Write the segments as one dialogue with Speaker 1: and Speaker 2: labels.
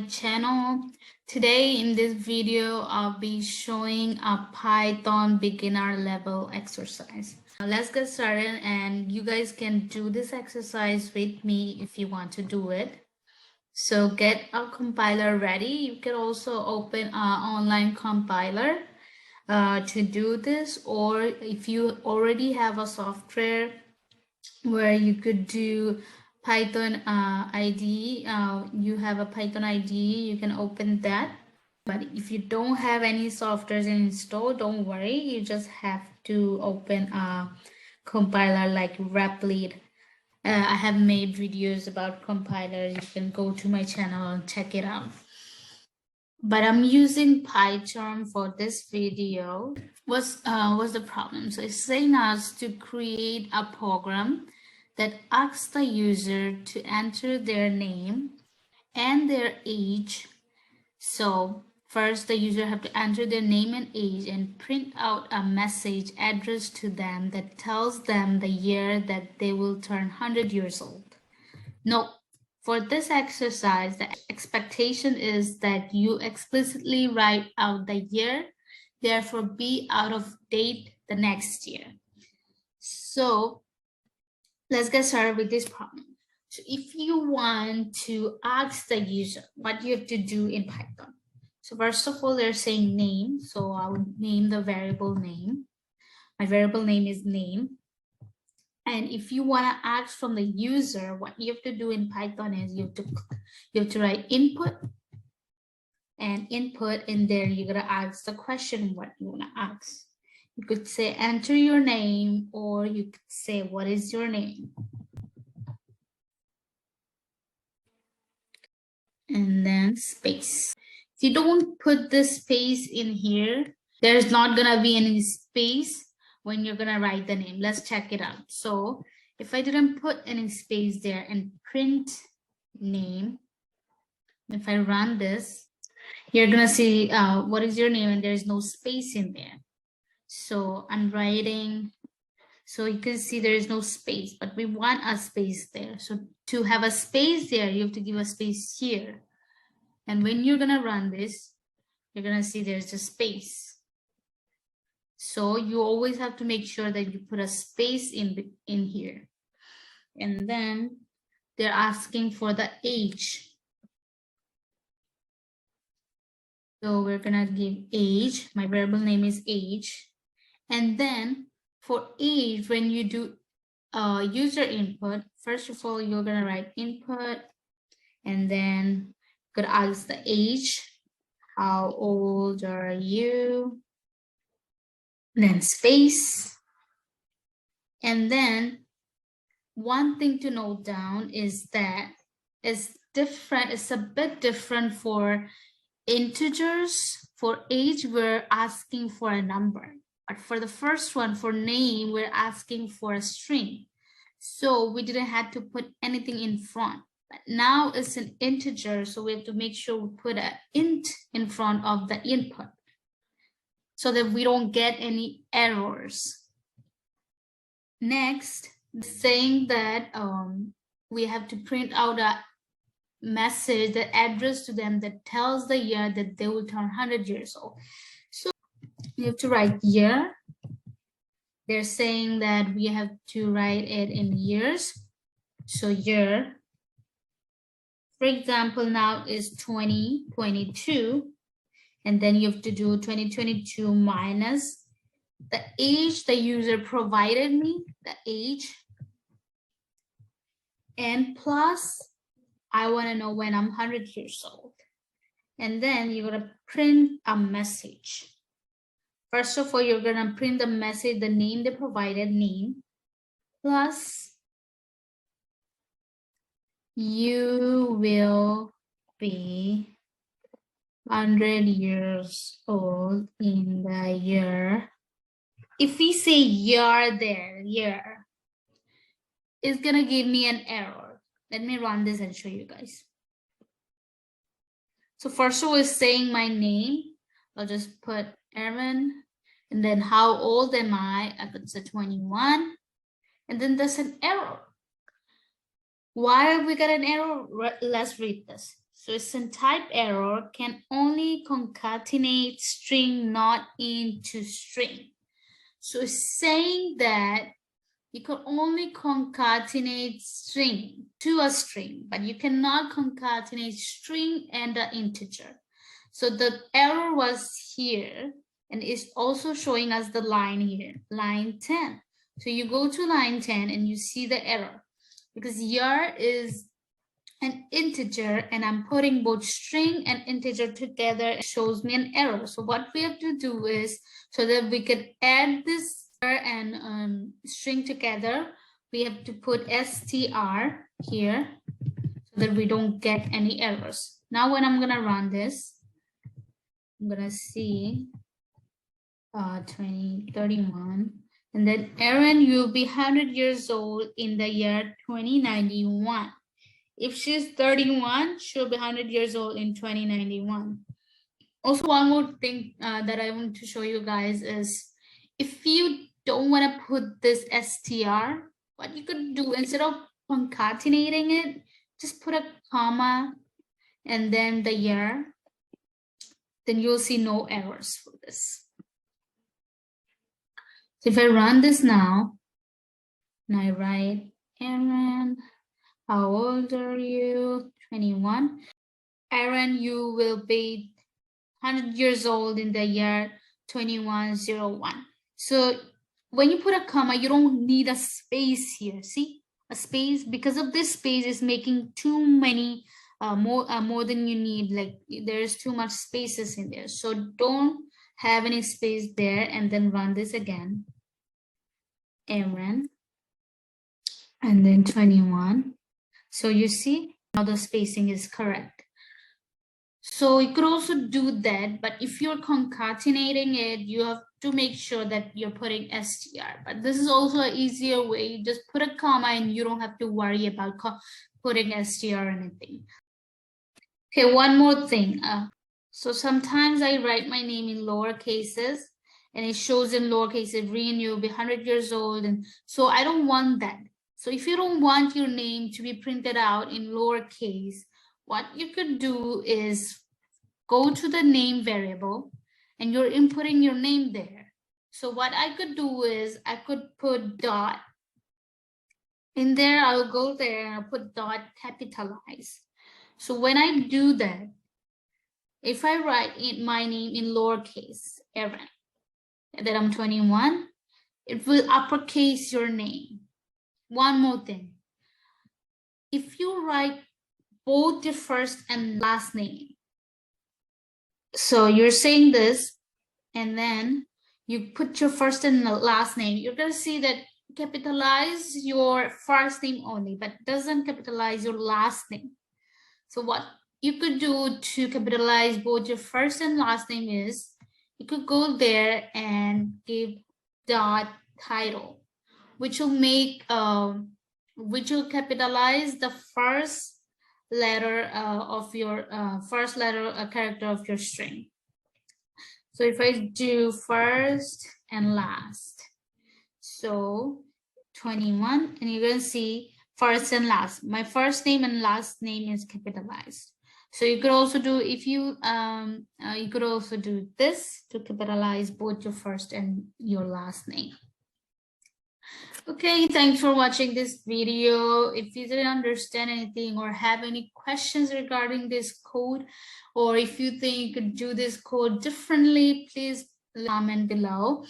Speaker 1: channel. Today in this video, I'll be showing a Python beginner level exercise. Let's get started, and you guys can do this exercise with me if you want to do it. So get a compiler ready. You can also open an online compiler to do this, or if you already have a software where you could do Python IDE, you have a Python IDE, you can open that. But if you don't have any softwares installed, don't worry, you just have to open a compiler like Replit. I have made videos about compilers. You can go to my channel and check it out. But I'm using PyCharm for this video. What's the problem? So it's saying us to create a program that asks the user to enter their name and their age. So first the user have to enter their name and age and print out a message addressed to them that tells them the year that they will turn 100 years old. No. For this exercise, the expectation is that you explicitly write out the year, therefore be out of date the next year. So let's get started with this problem. So if you want to ask the user what you have to do in Python. So first of all, they're saying name. So I would name the variable name. My variable name is name. And if you want to ask from the user, what you have to do in Python is you have to write input, and input in there you're gonna ask the question what you want to ask. You could say enter your name, or you could say what is your name, and then space. If you don't put the space in here, there's not gonna be any space when you're gonna write the name. Let's check it out. So if I didn't put any space there and print name, if I run this, you're gonna see what is your name, and there's no space in there. So I'm writing, so you can see there is no space, but we want a space there. So to have a space there, you have to give a space here. And when you're gonna run this, you're gonna see there's a space. So you always have to make sure that you put a space in here. And then they're asking for the age. So we're gonna give age. My variable name is age. And then for age, when you do user input, first of all, you're gonna write input, and then you're gonna ask the age. How old are you? Then space. And then one thing to note down is that it's different. It's a bit different for integers. For age, we're asking for a number. But for the first one, for name, we're asking for a string. So we didn't have to put anything in front. But now it's an integer, so we have to make sure we put an int in front of the input so that we don't get any errors. Next, saying that we have to print out a message, the address to them that tells the year that they will turn 100 years old. So you have to write year. They're saying that we have to write it in years. So year, for example, now is 2022. And then you have to do 2022 minus the age the user provided me, the age, and plus I want to know when I'm 100 years old. And then you're going to print a message. First of all, you're going to print the message, the name they provided, name, plus you will be 100 years old in the year. If we say year there, year, it's gonna give me an error. Let me run this and show you guys. So first of all, it's saying my name. I'll just put Aaron, and then how old am I? I could say 21, and then there's an error. Why we got an error? Let's read this. So SYN type error can only concatenate string not into string. So it's saying that you can only concatenate string to a string, but you cannot concatenate string and an integer. So the error was here, and it's also showing us the line here, line 10. So you go to line 10 and you see the error, because here is an integer and I'm putting both string and integer together. It shows me an error. So what we have to do is, so that we could add this and string together, we have to put str here so that we don't get any errors. Now when I'm gonna run this, I'm gonna see 2031, and then Aaron, you'll be 100 years old in the year 2091. If she's 31, she'll be 100 years old in 2091. Also, one more thing that I want to show you guys is, if you don't want to put this str, what you could do, instead of concatenating it, just put a comma and then the year. Then you'll see no errors for this. So if I run this now, and I write, Aaron, how old are you? 21. Aaron, you will be 100 years old in the year 2101. So when you put a comma, you don't need a space here. See, a space, because of this space is making too many more than you need. Like there's too much spaces in there. So don't have any space there, and then run this again. Aaron, and then 21. So you see now the spacing is correct. So you could also do that, but if you're concatenating it, you have to make sure that you're putting str. But this is also an easier way. You just put a comma and you don't have to worry about putting str or anything. Okay, one more thing. So sometimes I write my name in lower cases and it shows in lower cases, Reen, you'll be 100 years old. And so I don't want that. So if you don't want your name to be printed out in lowercase, what you could do is go to the name variable and you're inputting your name there. So what I could do is I could put dot in there. I'll go there and I'll put dot capitalize. So when I do that, if I write in my name in lowercase, Aaron, that I'm 21, it will uppercase your name. One more thing. If you write both your first and last name, so you're saying this, and then you put your first and last name, you're going to see that capitalize your first name only, but doesn't capitalize your last name. So what you could do to capitalize both your first and last name is, you could go there and give dot title, which will make, which will capitalize the first letter of your first letter character of your string. So if I do first and last, so 21, and you're going to see first and last. My first name and last name is capitalized. So you could also do, if you you could also do this to capitalize both your first and your last name. Okay, thanks for watching this video. If you didn't understand anything or have any questions regarding this code, or if you think you could do this code differently, please comment below.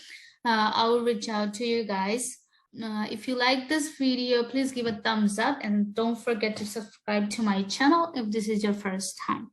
Speaker 1: I will reach out to you guys. If you like this video, please give a thumbs up and don't forget to subscribe to my channel if this is your first time.